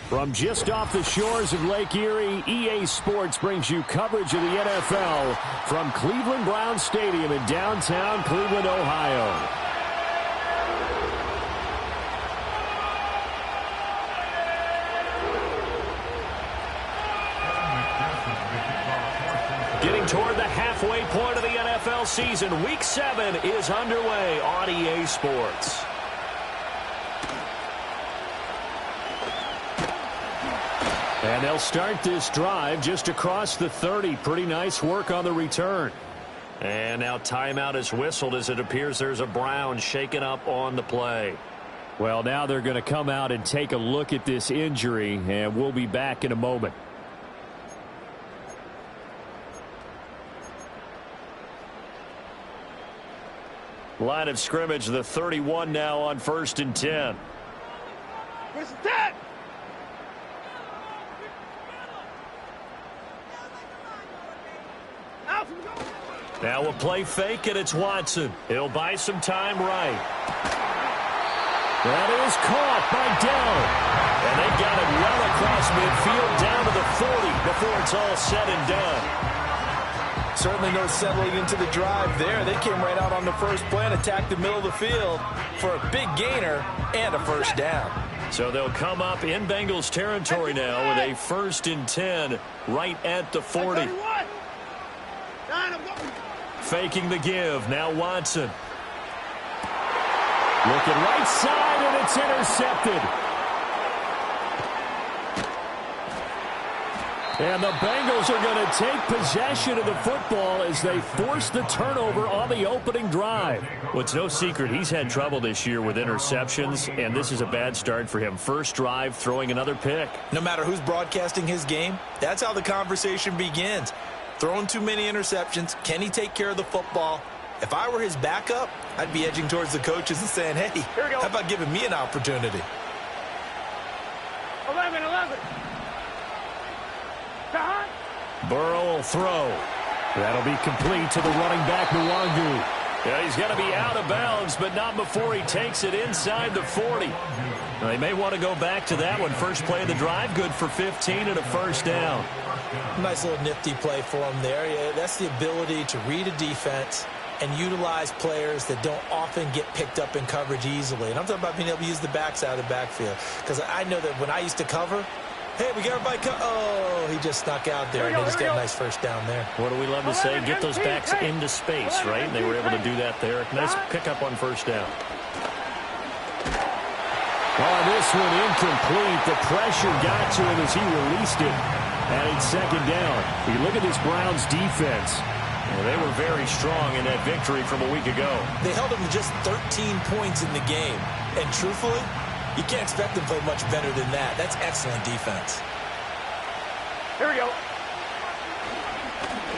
From just off the shores of Lake Erie, EA Sports brings you coverage of the NFL from Cleveland Browns Stadium in downtown Cleveland, Ohio. Getting toward the halfway point of the NFL season, Week 7 is underway on EA Sports. And they'll start this drive just across the 30. Pretty nice work on the return. And now timeout is whistled as it appears there's a Brown shaken up on the play. Well, now they're going to come out and take a look at this injury, and we'll be back in a moment. Line of scrimmage, the 31 now on 1st and 10. Where's that? Now a play fake, and it's Watson. He'll buy some time right. That is caught by Dell. And they've got it well across midfield down to the 40 before it's all said and done. Certainly no settling into the drive there. They came right out on the first play and attacked the middle of the field for a big gainer and a first down. So they'll come up in Bengals territory now with a 1st and 10 right at the 40. Faking the give. Now Watson. Looking right side, and it's intercepted. And the Bengals are going to take possession of the football as they force the turnover on the opening drive. Well, it's no secret he's had trouble this year with interceptions, and this is a bad start for him. First drive, throwing another pick. No matter who's broadcasting his game, that's how the conversation begins. Throwing too many interceptions. Can he take care of the football? If I were his backup, I'd be edging towards the coaches and saying, hey, how about giving me an opportunity? 11. Burrow will throw. That'll be complete to the running back, Nwangu. Yeah, he's going to be out of bounds, but not before he takes it inside the 40. Now, they may want to go back to that one. First play of the drive, good for 15 and a first down. Nice little nifty play for him there. Yeah, that's the ability to read a defense and utilize players that don't often get picked up in coverage easily. And I'm talking about being able to use the backside of the backfield. Because I know that when I used to cover, hey, we got everybody oh, he just snuck out there, and they just got a nice first down there. What do we love to say? Get those backs into space, right? And they were able to do that there. Nice pickup on first down. Oh, this one incomplete. The pressure got to him as he released it. And it's second down. You look at this Browns defense. Well, they were very strong in that victory from a week ago. They held them to just 13 points in the game. And truthfully, you can't expect them to play much better than that. That's excellent defense. Here we go.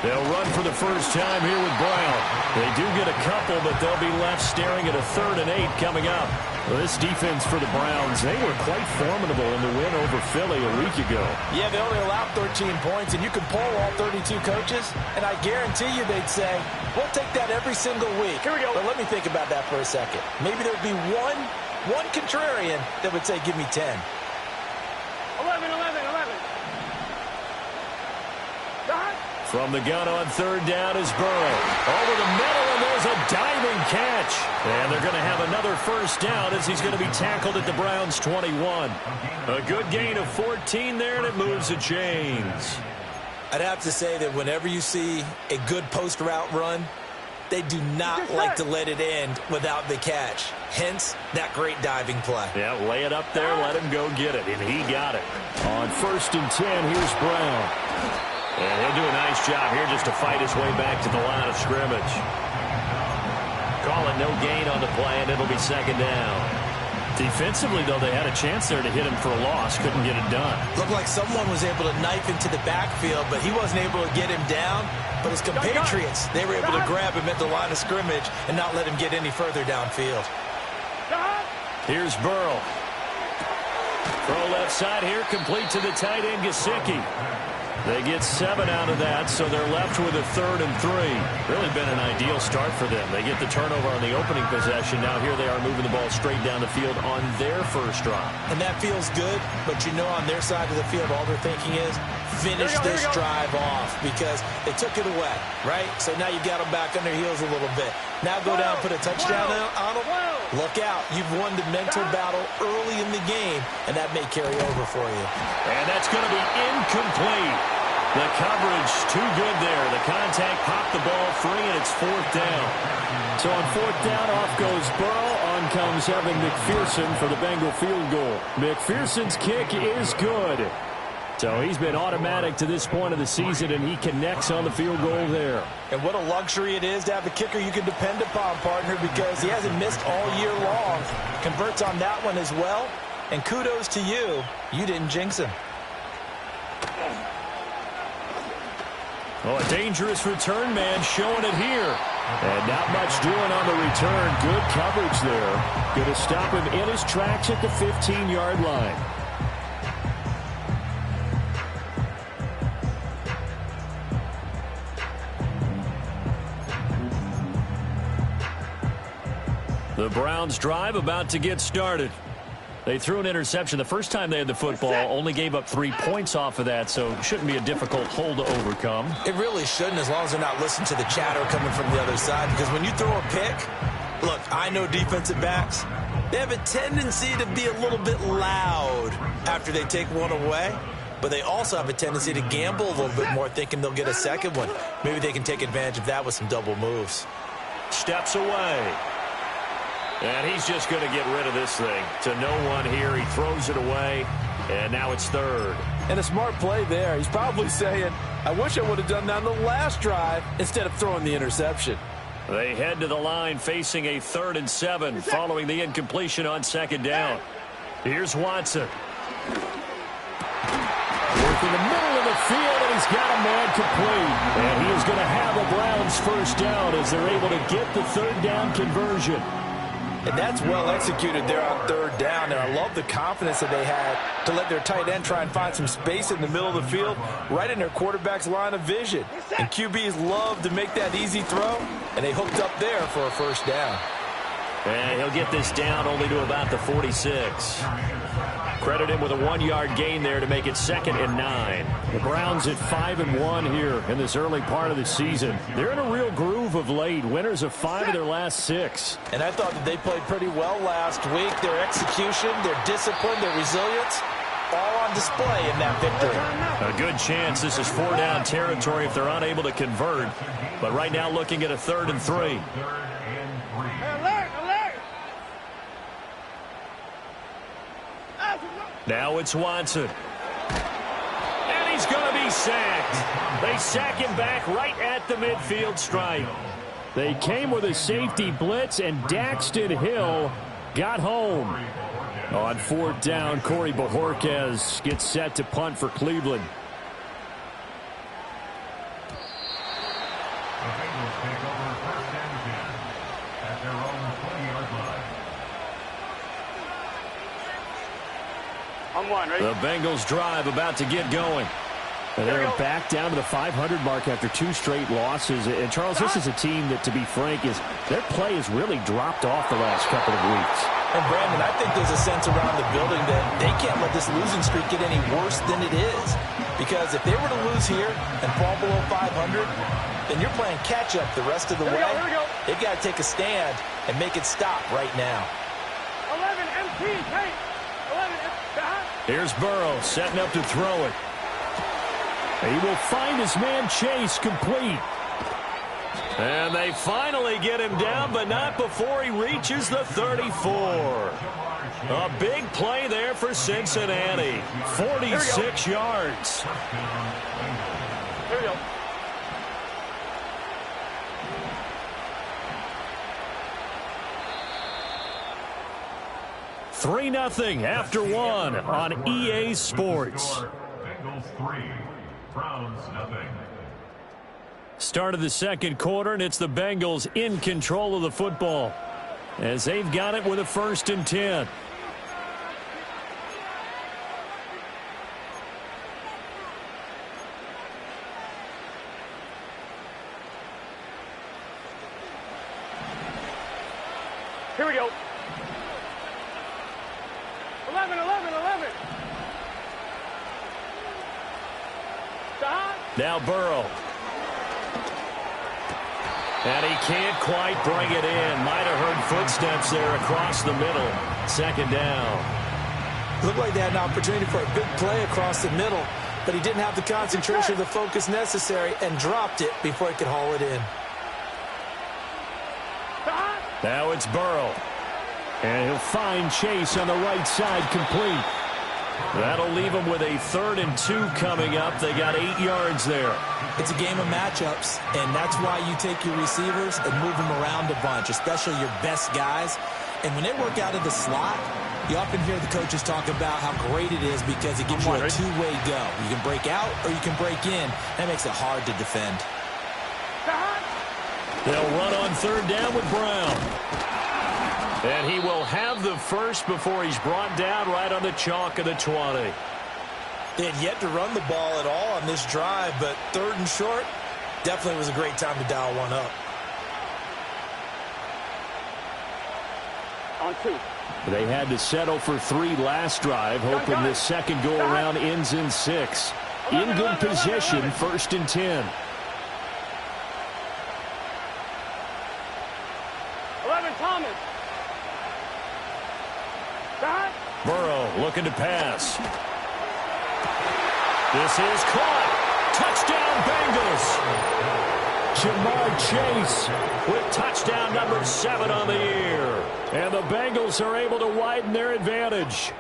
They'll run for the first time here with Brown. They do get a couple, but they'll be left staring at a 3rd and 8 coming up. Well, this defense for the Browns, they were quite formidable in the win over Philly a week ago. Yeah, they only allowed 13 points, and you can poll all 32 coaches, and I guarantee you they'd say, we'll take that every single week. Here we go. But let me think about that for a second. Maybe there'd be one contrarian that would say, give me 10. 11. From the gun on 3rd down is Burrow. Over the middle, and there's a diving catch. And they're going to have another first down as he's going to be tackled at the Browns' 21. A good gain of 14 there, and it moves the chains. I'd have to say that whenever you see a good post route run, they do not like to let it end without the catch. Hence, that great diving play. Yeah, lay it up there, let him go get it, and he got it. On 1st and 10, here's Brown. And he'll do a nice job here just to fight his way back to the line of scrimmage. Call it no gain on the play, and it'll be second down. Defensively, though, they had a chance there to hit him for a loss. Couldn't get it done. Looked like someone was able to knife into the backfield, but he wasn't able to get him down. But his compatriots, they were able to grab him at the line of scrimmage and not let him get any further downfield. Here's Burrow. Throw left side here, complete to the tight end, Gesicki. They get 7 out of that, so they're left with a 3rd and 3. Really been an ideal start for them. They get the turnover on the opening possession. Now here they are moving the ball straight down the field on their first drive. And that feels good, but you know on their side of the field, all they're thinking is, finish this drive off because they took it away, right? So now you got them back on their heels a little bit. Now go down, put a touchdown on them. Look out. You've won the mental battle early in the game, and that may carry over for you. And that's going to be incomplete. The coverage too good there. The contact popped the ball free, and it's 4th down. So on 4th down, off goes Burrow. On comes Evan McPherson for the Bengal field goal. McPherson's kick is good. So he's been automatic to this point of the season, and he connects on the field goal there. And what a luxury it is to have a kicker you can depend upon, partner, because he hasn't missed all year long. Converts on that one as well. And kudos to you. You didn't jinx him. Oh, a dangerous return man showing it here. And not much doing on the return. Good coverage there. Going to stop him in his tracks at the 15-yard line. The Browns drive about to get started. They threw an interception the first time they had the football, only gave up 3 points off of that, so it shouldn't be a difficult hole to overcome. It really shouldn't, as long as they're not listening to the chatter coming from the other side, because when you throw a pick, look, I know defensive backs, they have a tendency to be a little bit loud after they take one away, but they also have a tendency to gamble a little bit more, thinking they'll get a second one. Maybe they can take advantage of that with some double moves. Steps away. And he's just going to get rid of this thing. To no one here. He throws it away. And now it's 3rd. And a smart play there. He's probably saying, I wish I would have done that on the last drive instead of throwing the interception. They head to the line facing a 3rd and 7 following the incompletion on 2nd down. Here's Watson. Working the middle of the field, and he's got a man complete. And he is going to have a Browns first down as they're able to get the 3rd down conversion. And that's well executed there on 3rd down. And I love the confidence that they had to let their tight end try and find some space in the middle of the field, right in their quarterback's line of vision. And QBs love to make that easy throw, and they hooked up there for a first down. And he'll get this down only to about the 46. Credit him with a 1-yard gain there to make it 2nd and 9. The Browns at 5-1 here in this early part of the season. They're in a real groove of late. Winners of 5 of their last 6. And I thought that they played pretty well last week. Their execution, their discipline, their resilience, all on display in that victory. A good chance this is 4-down territory if they're unable to convert. But right now looking at a 3rd and 3. Now it's Watson. And he's going to be sacked. They sack him back right at the midfield stripe. They came with a safety blitz, and Daxton Hill got home. On 4th down, Corey Bojorquez gets set to punt for Cleveland. The Bengals drive about to get going. And they're back down to the 500 mark after 2 straight losses. And, Charles, this is a team that, to be frank, their play has really dropped off the last couple of weeks. And, Brandon, I think there's a sense around the building that they can't let this losing streak get any worse than it is. Because if they were to lose here and fall below 500, then you're playing catch-up the rest of the way. They've got to take a stand and make it stop right now. 11 MP, hey! 11 Here's Burrow setting up to throw it. He will find his man Chase complete. And they finally get him down, but not before he reaches the 34. A big play there for Cincinnati. 46 yards. Here we go. Three 0 after 1 on EA Sports. Bengals 3, Browns 0. Start of the second quarter, and it's the Bengals in control of the football as they've got it with a 1st and 10. Here we go. 11. Now Burrow. And he can't quite bring it in. Might have heard footsteps there across the middle. 2nd down. Looked like they had an opportunity for a big play across the middle, but he didn't have the concentration or the focus necessary and dropped it before he could haul it in. Now it's Burrow. And he'll find Chase on the right side complete. That'll leave them with a 3rd and 2 coming up. They got 8 yards there. It's a game of matchups, and that's why you take your receivers and move them around a bunch, especially your best guys. And when they work out of the slot, you often hear the coaches talk about how great it is because it gives you a two-way go. You can break out or you can break in. That makes it hard to defend. They'll run on 3rd down with Brown. And he will have the first before he's brought down right on the chalk of the 20. They had yet to run the ball at all on this drive, but 3rd and short definitely was a great time to dial one up. On 2. They had to settle for 3 last drive, hoping this second go-around ends in 6. In good position, 1st and 10. 11, Thomas. Burrow looking to pass. This is caught. Touchdown, Bengals. Jamar Chase with touchdown number 7 on the year. And the Bengals are able to widen their advantage.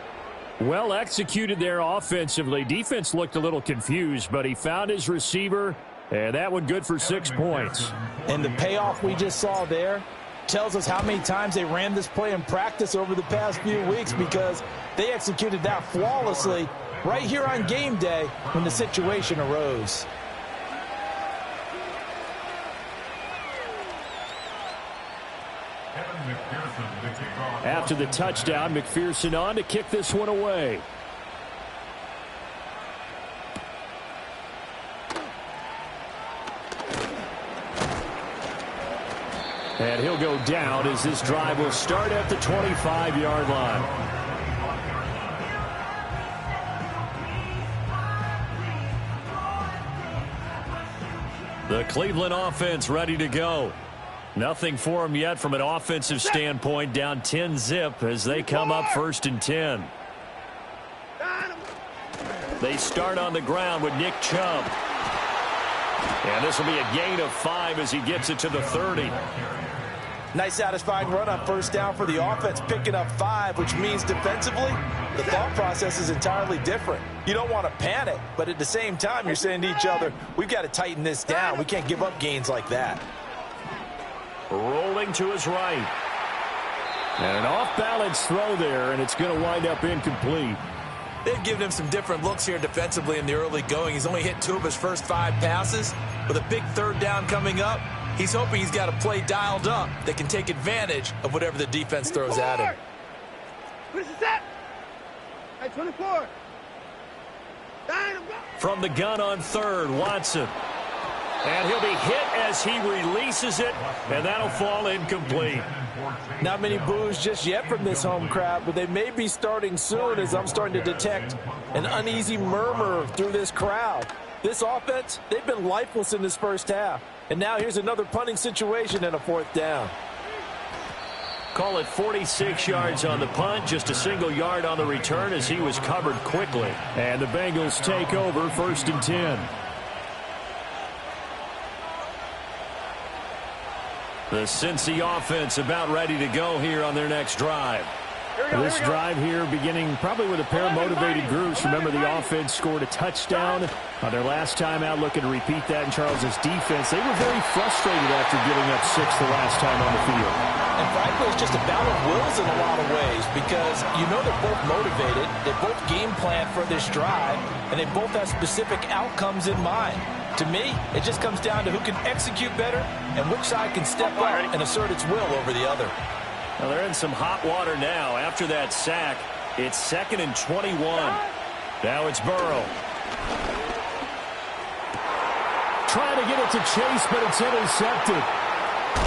Well executed there offensively. Defense looked a little confused, but he found his receiver, and that one good for 6 points. And the payoff we just saw there tells us how many times they ran this play in practice over the past few weeks, because they executed that flawlessly right here on game day when the situation arose. After the touchdown, McPherson on to kick this one away. And he'll go down as this drive will start at the 25-yard line. The Cleveland offense ready to go. Nothing for them yet from an offensive standpoint, down 10-zip as they come up 1st and 10. They start on the ground with Nick Chubb. And this will be a gain of 5 as he gets it to the 30. Nice satisfying run on 1st down for the offense, picking up 5, which means defensively, the thought process is entirely different. You don't want to panic, but at the same time, you're saying to each other, we've got to tighten this down. We can't give up gains like that. Rolling to his right. And an off-balance throw there, and it's going to wind up incomplete. They've given him some different looks here defensively in the early going. He's only hit 2 of his first 5 passes. With a big 3rd down coming up, he's hoping he's got a play dialed up that can take advantage of whatever the defense throws at him. What is that? At 24. From the gun on 3rd, Watson. And he'll be hit as he releases it, and that'll fall incomplete. Not many boos just yet from this home crowd, but they may be starting soon as I'm starting to detect an uneasy murmur through this crowd. This offense, they've been lifeless in this first half. And now here's another punting situation and a 4th down. Call it 46 yards on the punt, just a single yard on the return as he was covered quickly. And the Bengals take over 1st and 10. The Cincy offense about ready to go here on their next drive. This drive here beginning probably with a pair of motivated groups. Remember, the offense scored a touchdown on their last time out, looking to repeat that in Charles's defense. They were very frustrated after giving up 6 the last time on the field. And frankly, it's just a battle of wills in a lot of ways because you know they're both motivated, they both game plan for this drive, and they both have specific outcomes in mind. To me, it just comes down to who can execute better and which side can step up and assert its will over the other. Well, they're in some hot water now. After that sack, it's 2nd and 21. Now it's Burrow. Trying to get it to Chase, but it's intercepted.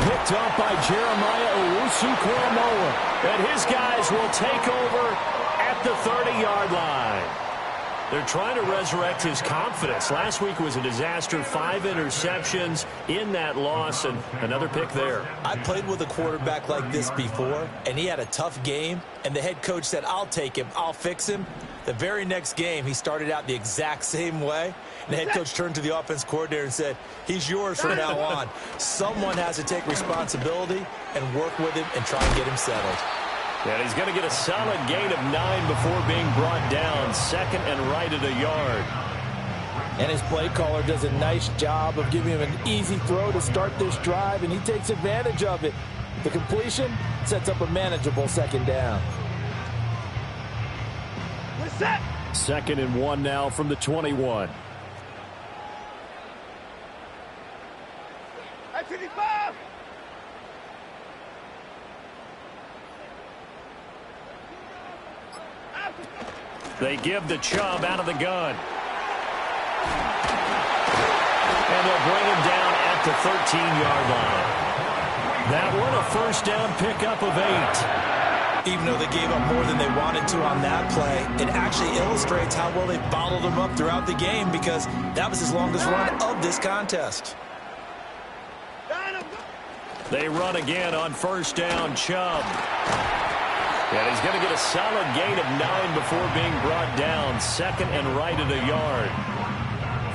Picked up by Jeremiah Owusu-Koramoah. And his guys will take over at the 30-yard line. They're trying to resurrect his confidence. Last week was a disaster, 5 interceptions in that loss, and another pick there. I played with a quarterback like this before, and he had a tough game, and the head coach said, I'll take him, I'll fix him. The very next game, he started out the exact same way, and the head coach turned to the offense coordinator and said, he's yours from now on. Someone has to take responsibility and work with him and try and get him settled. And he's going to get a solid gain of 9 before being brought down. 2nd and right at a yard. And his play caller does a nice job of giving him an easy throw to start this drive, and he takes advantage of it. The completion sets up a manageable 2nd down. What's that? 2nd and 1 now from the 21. At 25. They give the Chubb out of the gun. And they'll bring him down at the 13-yard line. That one a 1st down pickup of 8. Even though they gave up more than they wanted to on that play, it actually illustrates how well they bottled him up throughout the game because that was his longest run of this contest. They run again on 1st down, Chubb. And he's going to get a solid gain of 9 before being brought down. 2nd and right at a yard.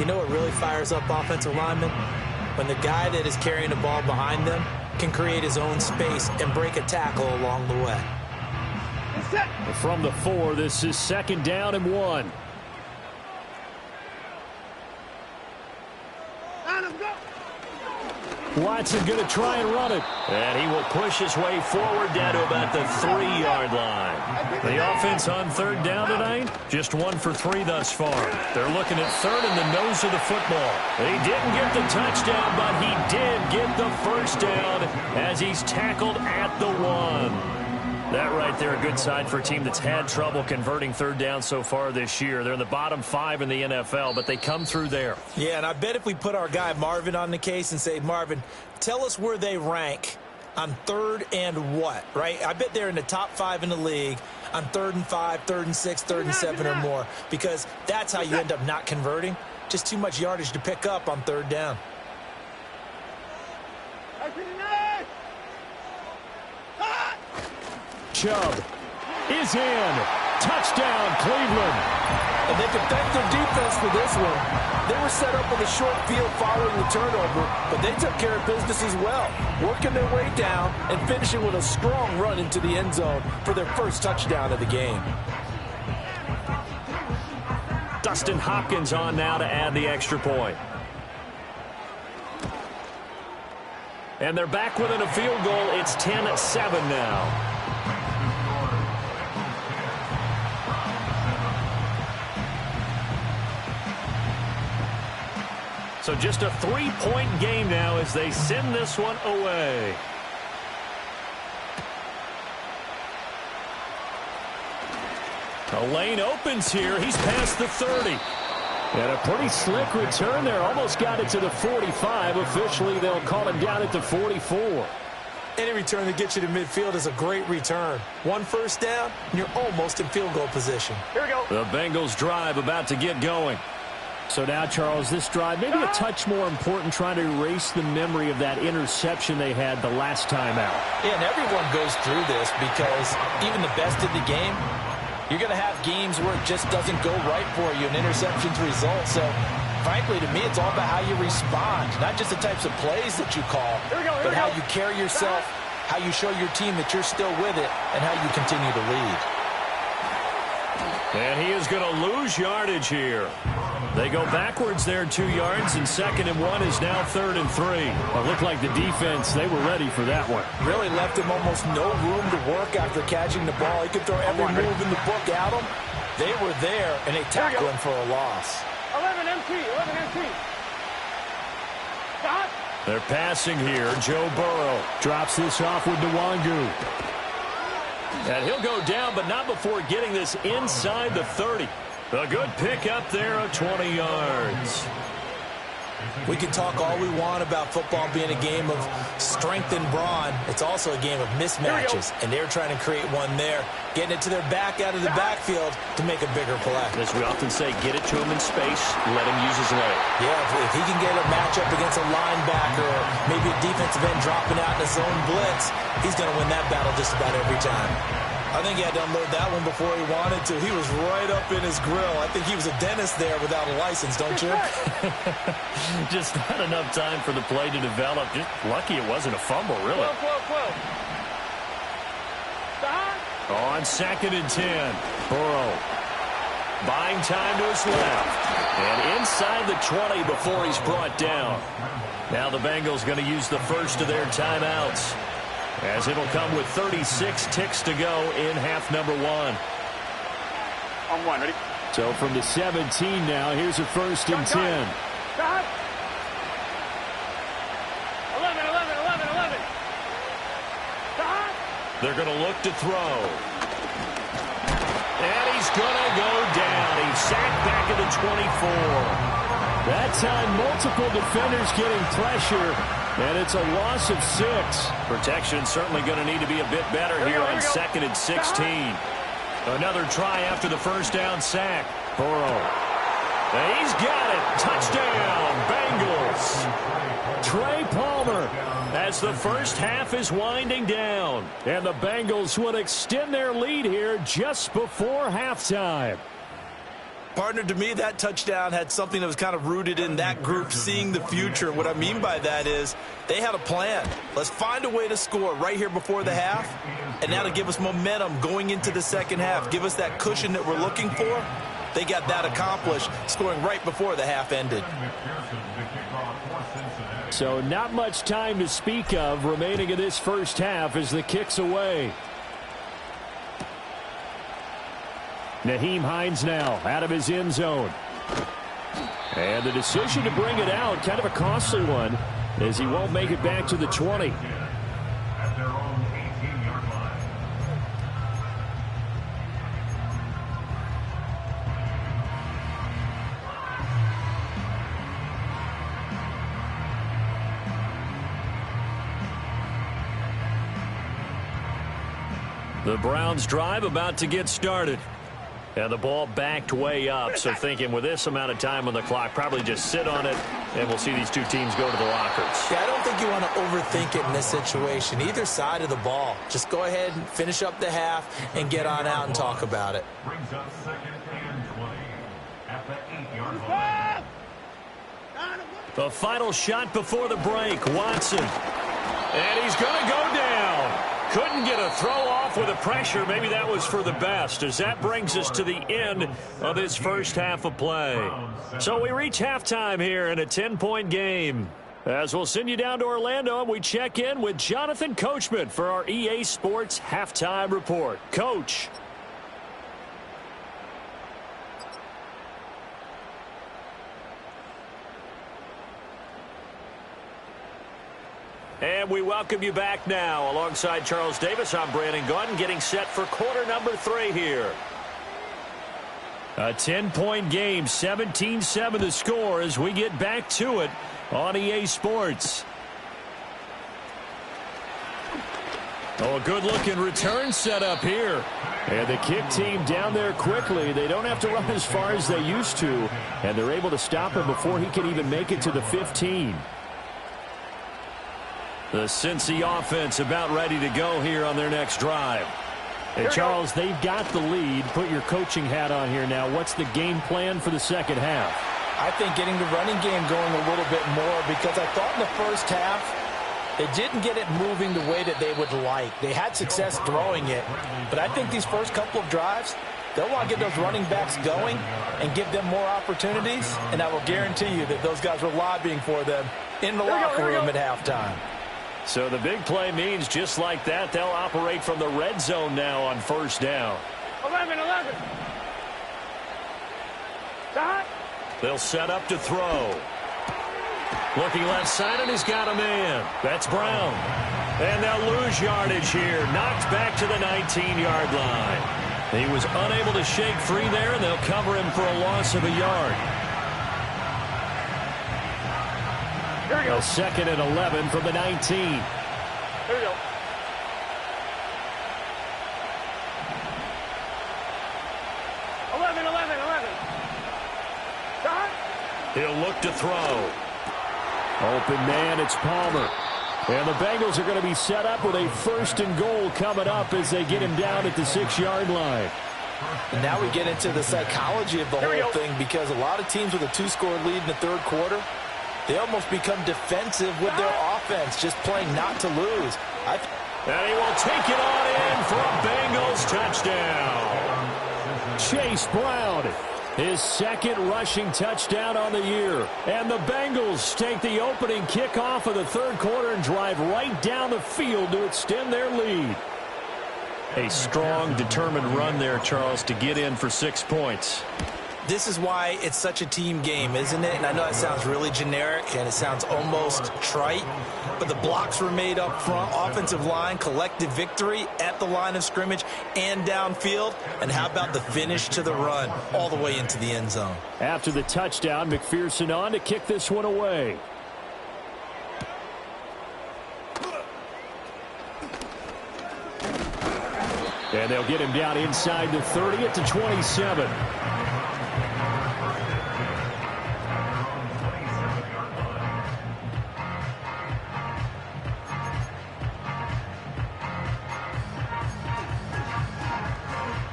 You know what really fires up offensive linemen? When the guy that is carrying the ball behind them can create his own space and break a tackle along the way. From the 4, this is 2nd down and 1. Watson going to try and run it. And he will push his way forward down to about the 3-yard line. The offense on 3rd down tonight, just 1 for 3 thus far. They're looking at 3rd in the nose of the football. He didn't get the touchdown, but he did get the 1st down as he's tackled at the 1. That right there, a good sign for a team that's had trouble converting 3rd down so far this year. They're in the bottom 5 in the NFL, but they come through there. Yeah, and I bet if we put our guy Marvin on the case and say, Marvin, tell us where they rank on 3rd and what, right? I bet they're in the top 5 in the league on 3rd and 5, 3rd and 6, 3rd and 7 or more, because that's how you end up not converting. Just too much yardage to pick up on 3rd down. Chubb is in. Touchdown, Cleveland. And they can thank their defense for this one. They were set up with a short field following the turnover, but they took care of business as well, working their way down and finishing with a strong run into the end zone for their first touchdown of the game. Dustin Hopkins on now to add the extra point. And they're back within a field goal. It's 10-7 now. So just a 3-point game now as they send this one away. A lane opens here. He's past the 30. And a pretty slick return there. Almost got it to the 45. Officially, they'll call him down at the 44. Any return that gets you to midfield is a great return. 1 first down, and you're almost in field goal position. Here we go. The Bengals drive about to get going. So now, Charles, this drive maybe a touch more important, trying to erase the memory of that interception they had the last time out. Yeah, and everyone goes through this because even the best in the game, you're going to have games where it just doesn't go right for you, and interceptions result. So, frankly, to me, it's all about how you respond, not just the types of plays that you call, but how you carry yourself, how you show your team that you're still with it, and how you continue to lead. And he is going to lose yardage here. They go backwards there 2 yards, and 2nd and 1 is now 3rd and 3. Well, it looked like the defense, they were ready for that one. Really left him almost no room to work after catching the ball. He could throw every move in the book at him. They were there, and they tackled him for a loss. 11 MT, 11 MT. Stop. They're passing here. Joe Burrow Drops this off with Nwangu. and he'll go down, but not before getting this inside the 30. A good pick up there of 20 yards. We can talk all we want about football being a game of strength and brawn. It's also a game of mismatches, and they're trying to create one there, getting it to their back out of the backfield to make a bigger play. As we often say, get it to him in space, let him use his leg. Yeah, if he can get a matchup against a linebacker or maybe a defensive end dropping out in a zone blitz, he's going to win that battle just about every time. I think he had to unload that one before he wanted to. He was right up in his grill. I think he was a dentist there without a license, don't you? Just not enough time for the play to develop. Just lucky it wasn't a fumble, really. On 2nd and 10, Burrow buying time to his left. And inside the 20 before he's brought down. Now the Bengals going to use the first of their timeouts, as it'll come with 36 ticks to go in half number 1. On 1, ready? So from the 17 now, here's a 1st and 10. 11, 11. They're going to look to throw. And he's going to go down. He's sacked back at the 24. That time, multiple defenders getting pressure, and it's a loss of 6. Protection certainly going to need to be a bit better here on 2nd and 16. Another try after the first down sack. Burrow. And he's got it. Touchdown, Bengals. Trey Palmer. As the first half is winding down. And the Bengals would extend their lead here just before halftime. Partner, to me, that touchdown had something that was kind of rooted in that group seeing the future. What I mean by that is they had a plan. Let's find a way to score right here before the half, and that'll give us momentum going into the second half. Give us that cushion that we're looking for. They got that accomplished, scoring right before the half ended. So not much time to speak of remaining in this first half as the kick's away. Nyheim Hines now out of his end zone. And the decision to bring it out, kind of a costly one, as he won't make it back to the 20. At their own 18-yard line. The Browns drive about to get started. And the ball backed way up, so thinking with this amount of time on the clock, probably just sit on it, and we'll see these two teams go to the lockers. Yeah, I don't think you want to overthink it in this situation. Either side of the ball. Just go ahead and finish up the half and get on out and talk about it. Brings up 2nd and 20 at the 8-yard line. The final shot before the break, Watson. And he's going to go down. Couldn't get a throw off with the pressure. Maybe that was for the best, as that brings us to the end of this first half of play. So we reach halftime here in a 10-point game. As we'll send you down to Orlando, and we check in with Jonathan Coachman for our EA Sports Halftime Report. Coach. And we welcome you back now. Alongside Charles Davis, I'm Brandon Gunn, getting set for quarter number 3 here. A 10-point game, 17-7 the score as we get back to it on EA Sports. Oh, a good-looking return set up here. And the kick team down there quickly. They don't have to run as far as they used to, and they're able to stop him before he can even make it to the 15. The Cincy offense about ready to go here on their next drive. Hey, Charles, they've got the lead. Put your coaching hat on here now. What's the game plan for the second half? I think getting the running game going a little bit more, because I thought in the first half they didn't get it moving the way that they would like. They had success throwing it, but I think these first couple of drives, they'll want to get those running backs going and give them more opportunities, and I will guarantee you that those guys were lobbying for them in the locker room at halftime. So the big play means just like that, they'll operate from the red zone now on first down. 11. They'll set up to throw. Looking left side, and he's got a man. That's Brown. And they'll lose yardage here. Knocked back to the 19-yard line. He was unable to shake free there, and they'll cover him for a loss of a yard. A 2nd and 11 from the 19. Here we go. He'll look to throw. Open man, it's Palmer. And the Bengals are going to be set up with a 1st and goal coming up as they get him down at the 6-yard line. And now we get into the psychology of the whole thing, because a lot of teams with a 2-score lead in the third quarter, they almost become defensive with their offense, just playing not to lose. And he will take it on in for a Bengals touchdown. Chase Brown, his 2nd rushing touchdown on the year. And the Bengals take the opening kickoff of the third quarter and drive right down the field to extend their lead. A strong, determined run there, Charles, to get in for 6 points. This is why it's such a team game, isn't it? And I know that sounds really generic and it sounds almost trite, but the blocks were made up front, offensive line, collective victory at the line of scrimmage and downfield. And how about the finish to the run all the way into the end zone? After the touchdown, McPherson on to kick this one away. And they'll get him down inside the 30 at the 27.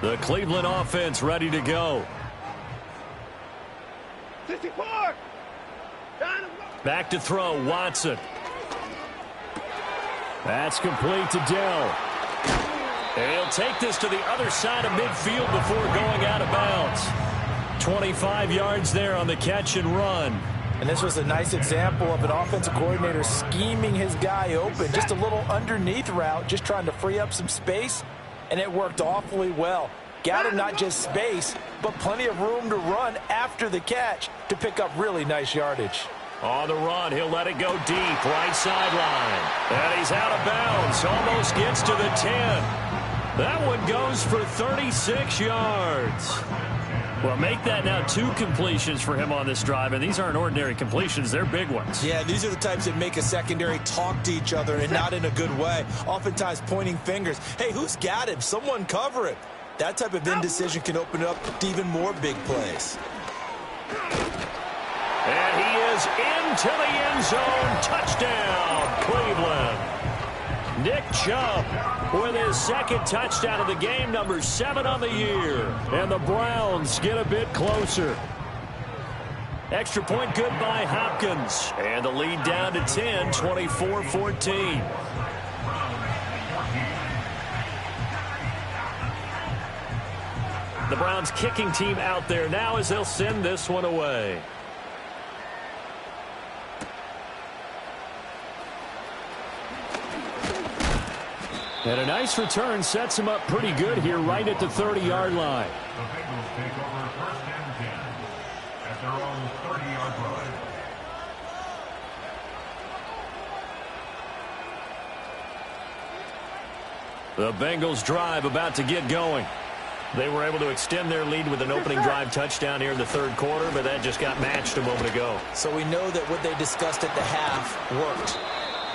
The Cleveland offense ready to go. 64. Back to throw, Watson. That's complete to Dell. And he'll take this to the other side of midfield before going out of bounds. 25 yards there on the catch and run. And this was a nice example of an offensive coordinator scheming his guy open. Just a little underneath route, just trying to free up some space. And it worked awfully well. Got him not just space, but plenty of room to run after the catch to pick up really nice yardage. On the run, he'll let it go deep, right sideline. And he's out of bounds, almost gets to the 10. That one goes for 36 yards. Well, make that now 2 completions for him on this drive, and these aren't ordinary completions. They're big ones. Yeah, these are the types that make a secondary talk to each other and not in a good way. Oftentimes pointing fingers. Hey, who's got him? Someone cover him. That type of indecision can open up to even more big plays. And he is into the end zone. Touchdown, Cleveland. Nick Chubb with his second touchdown of the game, number 7 on the year. And the Browns get a bit closer. Extra point good by Hopkins. And the lead down to 10, 24-14. The Browns kicking team out there now as they'll send this one away. And a nice return sets him up pretty good here right at the 30-yard line. The Bengals take over 1st and 10 at their own 30-yard line. The Bengals drive about to get going. They were able to extend their lead with an opening drive touchdown here in the 3rd quarter, but that just got matched a moment ago. So we know that what they discussed at the half worked.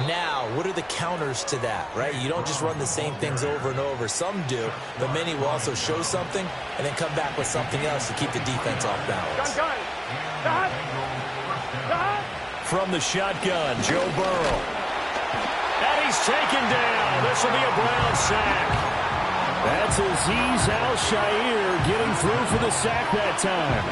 Now, what are the counters to that, right? You don't just run the same things over and over. Some do, but many will also show something and then come back with something else to keep the defense off balance. From the shotgun, Joe Burrow. And he's taken down. This will be a Brown sack. That's Azeez Al-Shaair getting through for the sack that time.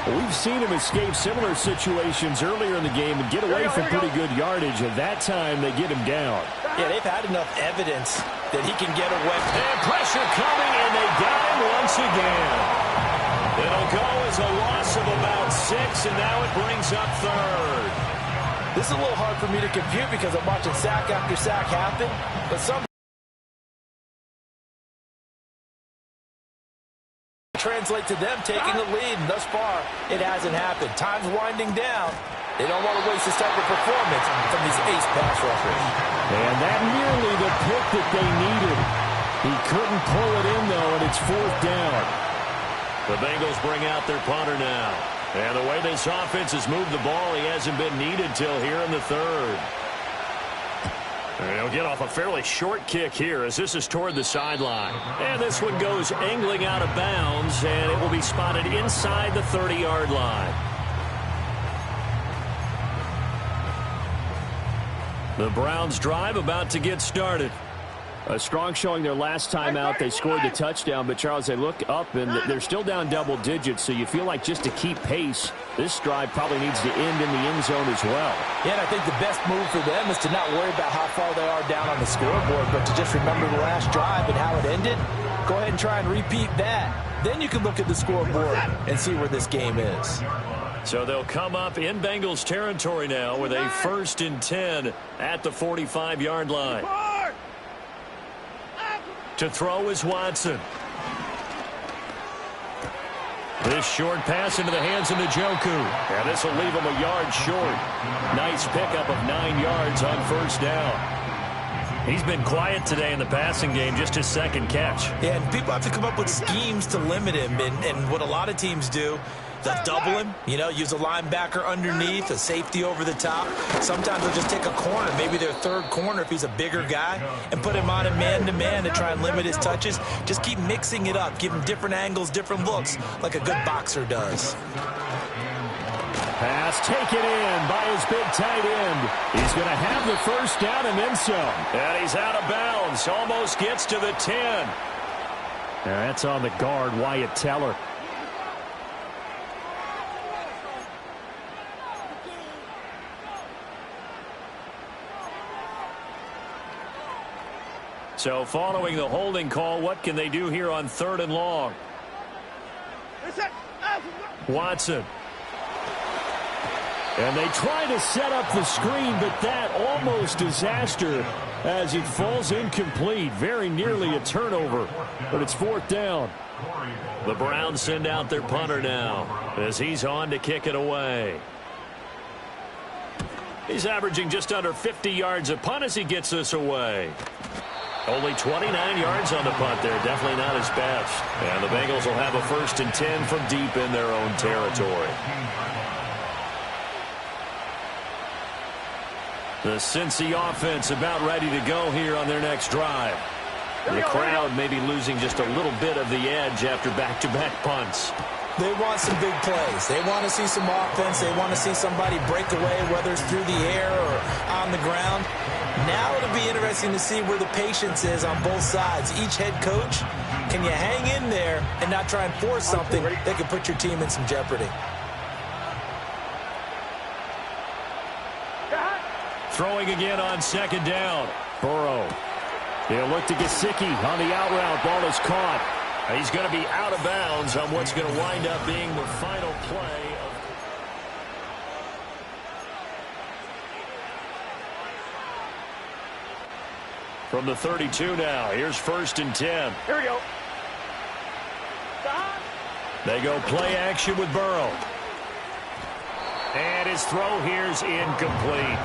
We've seen him escape similar situations earlier in the game and get away from pretty good yardage. At that time, they get him down. Yeah, they've had enough evidence that he can get away. And pressure coming, and they got him once again. It'll go as a loss of about 6, and now it brings up 3rd. This is a little hard for me to compute because I'm watching sack after sack happen, but some translate to them taking the lead, and thus far, it hasn't happened. Time's winding down. They don't want to waste this type of performance from these ace pass rushers. And that nearly the pick that they needed. He couldn't pull it in, though, and it's 4th down. The Bengals bring out their punter now. And the way this offense has moved the ball, he hasn't been needed till here in the 3rd. And he'll get off a fairly short kick here as this is toward the sideline. And this one goes angling out of bounds, and it will be spotted inside the 30-yard line. The Browns drive about to get started. A strong showing their last time out. They scored the touchdown, but, Charles, they look up, and they're still down double digits, so you feel like just to keep pace, this drive probably needs to end in the end zone as well. Yeah, and I think the best move for them is to not worry about how far they are down on the scoreboard, but to just remember the last drive and how it ended. Go ahead and try and repeat that. Then you can look at the scoreboard and see where this game is. So they'll come up in Bengals territory now with a 1st and 10 at the 45-yard line. To throw is Watson. This short pass into the hands of Njoku. And this will leave him a yard short. Nice pickup of 9 yards on 1st down. He's been quiet today in the passing game, just his 2nd catch. Yeah, and people have to come up with schemes to limit him. And what a lot of teams do, they'll double him, use a linebacker underneath, a safety over the top. Sometimes they'll just take a corner, maybe their 3rd corner if he's a bigger guy, and put him on a man-to-man to try and limit his touches. Just keep mixing it up, give him different angles, different looks, like a good boxer does. Pass taken in by his big tight end. He's going to have the 1st down and then some. And he's out of bounds, almost gets to the 10. That's on the guard, Wyatt Teller. So following the holding call, what can they do here on 3rd and long? Watson. And they try to set up the screen, but that almost disaster as it falls incomplete. Very nearly a turnover, but it's 4th down. The Browns send out their punter now as he's on to kick it away. He's averaging just under 50 yards a punt as he gets this away. Only 29 yards on the punt there. Definitely not his best. And the Bengals will have a 1st and 10 from deep in their own territory. The Cincy offense about ready to go here on their next drive. The crowd may be losing just a little bit of the edge after back-to-back punts. They want some big plays. They want to see some offense. They want to see somebody break away, whether it's through the air or on the ground. Now it'll be interesting to see where the patience is on both sides. Each head coach, can you hang in there and not try and force something that could put your team in some jeopardy? Throwing again on 2nd down. Burrow. He'll look to Gesicki on the out route. Ball is caught. He's going to be out of bounds on what's going to wind up being the final play. From the 32 now. Here's 1st and 10. Here we go. They go play action with Burrow. And his throw here's incomplete.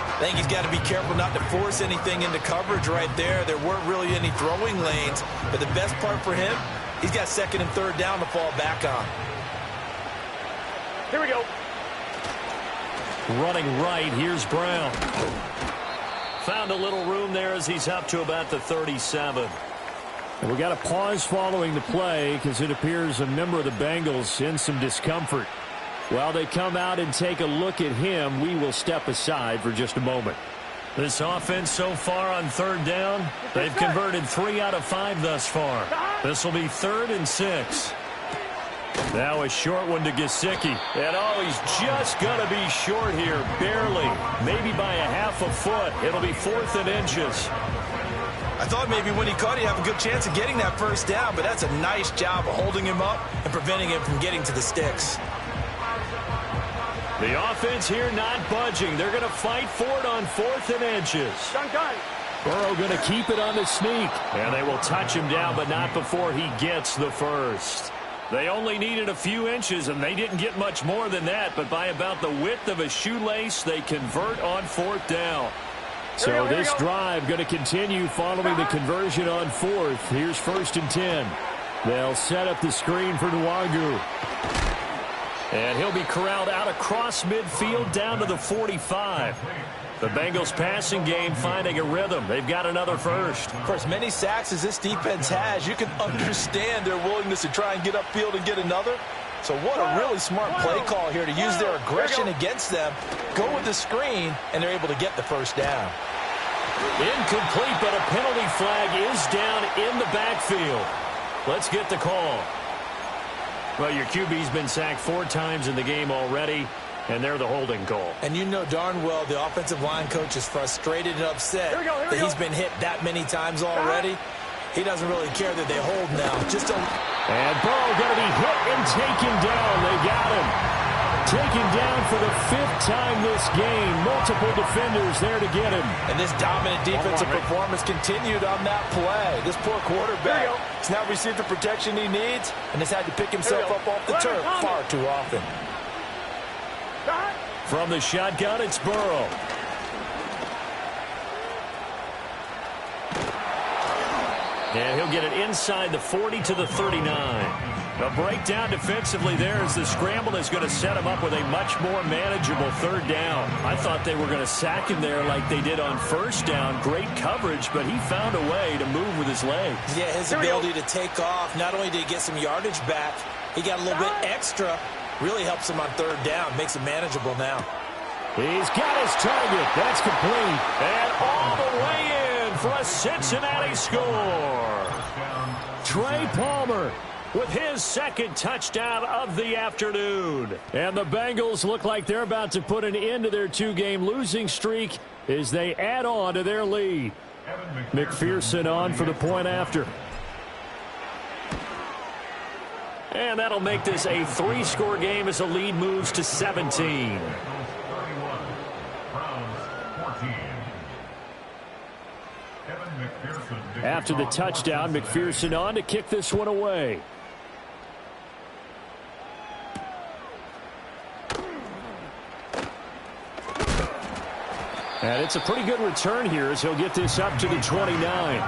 I think he's got to be careful not to force anything into coverage right there. There weren't really any throwing lanes, but the best part for him, he's got 2nd and 3rd down to fall back on. Here we go. Running right, here's Brown. Found a little room there as he's up to about the 37. And we got a pause following the play because it appears a member of the Bengals in some discomfort. While they come out and take a look at him, we will step aside for just a moment. This offense so far on 3rd down, they've converted 3 out of 5 thus far. This will be 3rd and 6. Now a short one to Gesicki. And he's just going to be short here, barely. Maybe by a half a foot. It'll be 4th and inches. I thought maybe when he caught, he'd have a good chance of getting that 1st down, but that's a nice job of holding him up and preventing him from getting to the sticks. The offense here not budging. They're going to fight for it on 4th and inches. Done. Burrow going to keep it on the sneak. And they will touch him down, but not before he gets the 1st. They only needed a few inches, and they didn't get much more than that. But by about the width of a shoelace, they convert on 4th down. So this drive going to continue following the conversion on 4th. Here's 1st and 10. They'll set up the screen for Nwangu. And he'll be corralled out across midfield down to the 45. The Bengals passing game finding a rhythm. They've got another 1st. For as many sacks as this defense has, you can understand their willingness to try and get upfield and get another. So what a really smart play call here to use their aggression against them. Go with the screen, and they're able to get the 1st down. Incomplete, but a penalty flag is down in the backfield. Let's get the call. Well, your QB's been sacked 4 times in the game already, and they're the holding call. And you know darn well the offensive line coach is frustrated and upset that he's been hit that many times already. He doesn't really care that they hold now. And Burrow going to be hit and taken down. They got him. Taken down for the 5th time this game. Multiple defenders there to get him. And this dominant defensive performance continued on that play. This poor quarterback has now received the protection he needs and has had to pick himself up off the turf far too often. From the shotgun, it's Burrow. And he'll get it inside the 40 to the 39. A breakdown defensively there as the scramble is going to set him up with a much more manageable 3rd down. I thought they were going to sack him there like they did on 1st down. Great coverage, but he found a way to move with his legs. Yeah, his ability to take off, not only did he get some yardage back, he got a little bit extra. Really helps him on 3rd down, makes it manageable now. He's got his target. That's complete. And all the way in for a Cincinnati score. Trey Palmer with his 2nd touchdown of the afternoon. And the Bengals look like they're about to put an end to their 2-game losing streak as they add on to their lead. McPherson on for the point after. And that'll make this a 3-score game as the lead moves to 17. After the touchdown, McPherson on to kick this one away. And it's a pretty good return here as he'll get this up to the 29.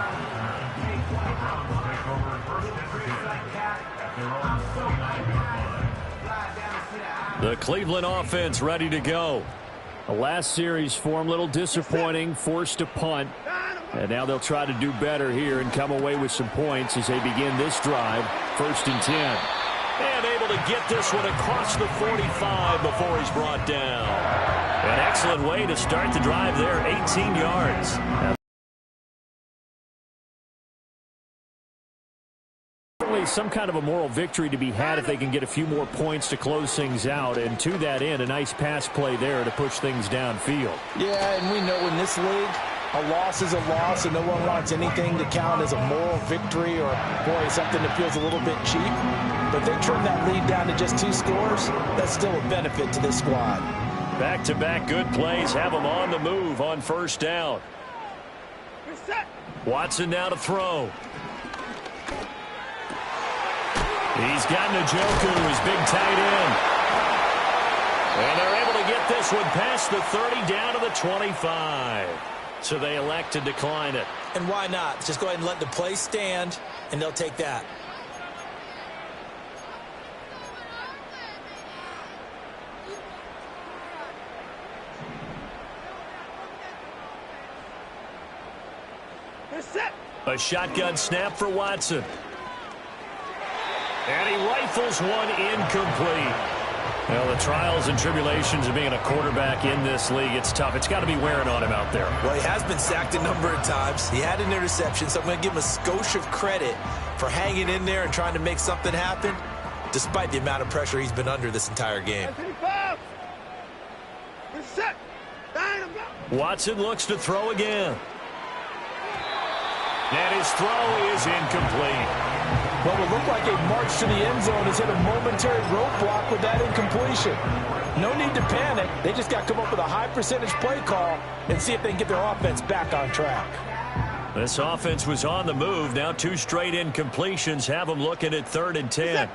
The Cleveland offense ready to go. The last series for him, a little disappointing, forced a punt. And now they'll try to do better here and come away with some points as they begin this drive. 1st and 10. And able to get this one across the 45 before he's brought down. An excellent way to start the drive there, 18 yards. Some kind of a moral victory to be had if they can get a few more points to close things out. And to that end, a nice pass play there to push things downfield. Yeah, and we know in this league, a loss is a loss, and no one wants anything to count as a moral victory or, boy, something that feels a little bit cheap. But they trim that lead down to just 2 scores. That's still a benefit to this squad. Back-to-back good plays have them on the move on 1st down. Watson now to throw. He's got Njoku, his big tight end. And they're able to get this one past the 30 down to the 25. So they elect to decline it. And why not? Just go ahead and let the play stand, and they'll take that. A shotgun snap for Watson. And he rifles one incomplete. Well, the trials and tribulations of being a quarterback in this league, it's tough. It's got to be wearing on him out there. Well, he has been sacked a number of times. He had an interception, so I'm going to give him a skosh of credit for hanging in there and trying to make something happen, despite the amount of pressure he's been under this entire game. Watson looks to throw again. And his throw is incomplete. What would look like a march to the end zone has hit a momentary roadblock with that incompletion. No need to panic. They just got to come up with a high percentage play call and see if they can get their offense back on track. This offense was on the move. Now 2 straight incompletions have them looking at 3rd and 10.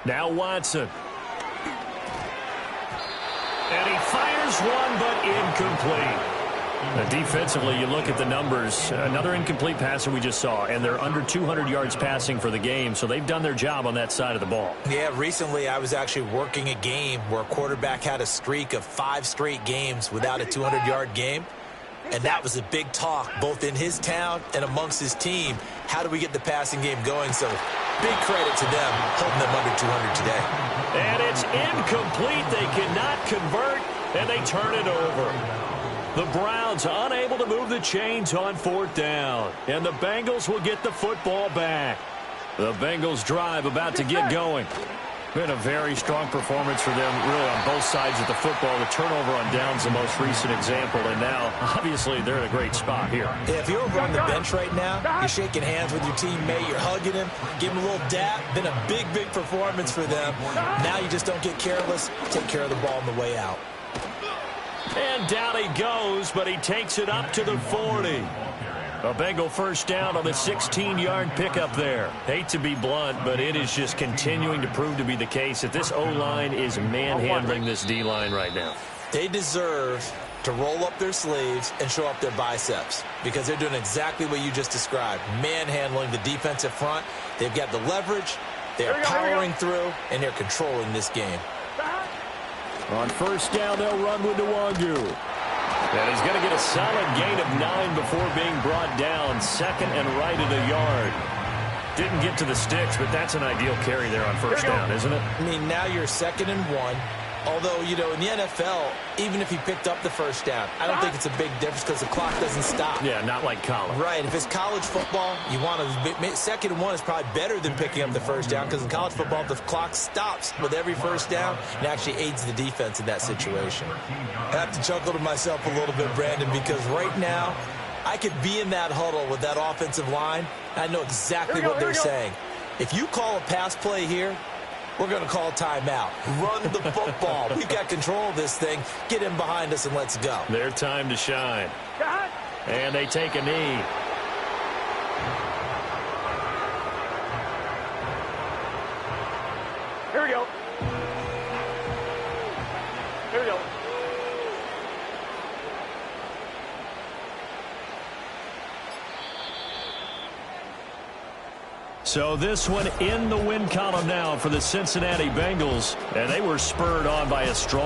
Now Watson. And he fires one, but incomplete. Defensively, you look at the numbers. Another incomplete pass that we just saw, and they're under 200 yards passing for the game, so they've done their job on that side of the ball. Yeah, recently I was actually working a game where a quarterback had a streak of 5 straight games without a 200-yard game, and that was a big talk both in his town and amongst his team. How do we get the passing game going? So big credit to them holding them under 200 today. And it's incomplete. They cannot convert, and they turn it over. The Browns unable to move the chains on 4th down. And the Bengals will get the football back. The Bengals drive about to get going. Been a very strong performance for them, really, on both sides of the football. The turnover on downs the most recent example. And now, obviously, they're in a great spot here. Yeah, if you're over on the bench right now, you're shaking hands with your teammate, you're hugging him, give him a little dap. Been a big, big performance for them. Now you just don't get careless. Take care of the ball on the way out. And down he goes, but he takes it up to the 40. A Bengal 1st down on the 16-yard pickup there. Hate to be blunt, but it is just continuing to prove to be the case that this O-line is manhandling this D-line right now. They deserve to roll up their sleeves and show up their biceps because they're doing exactly what you just described, manhandling the defensive front. They've got the leverage, they're powering through, and they're controlling this game. On 1st down, they'll run with Nwangu. And he's going to get a solid gain of 9 before being brought down. 2nd and right at a yard. Didn't get to the sticks, but that's an ideal carry there on 1st down, isn't it? I mean, now you're 2nd and 1. Although, you know, in the NFL, even if he picked up the 1st down, I don't think it's a big difference because the clock doesn't stop. Yeah, not like college. Right. If it's college football, you want to 2nd and 1 is probably better than picking up the 1st down because in college football, the clock stops with every 1st down and actually aids the defense in that situation. I have to chuckle to myself a little bit, Brandon, because right now, I could be in that huddle with that offensive line, and I know exactly what they're saying. If you call a pass play here, we're going to call timeout. Run the football. We've got control of this thing. Get in behind us and let's go. Their time to shine. And they take a knee. Here we go. Here we go. So this one in the win column now for the Cincinnati Bengals, and they were spurred on by a strong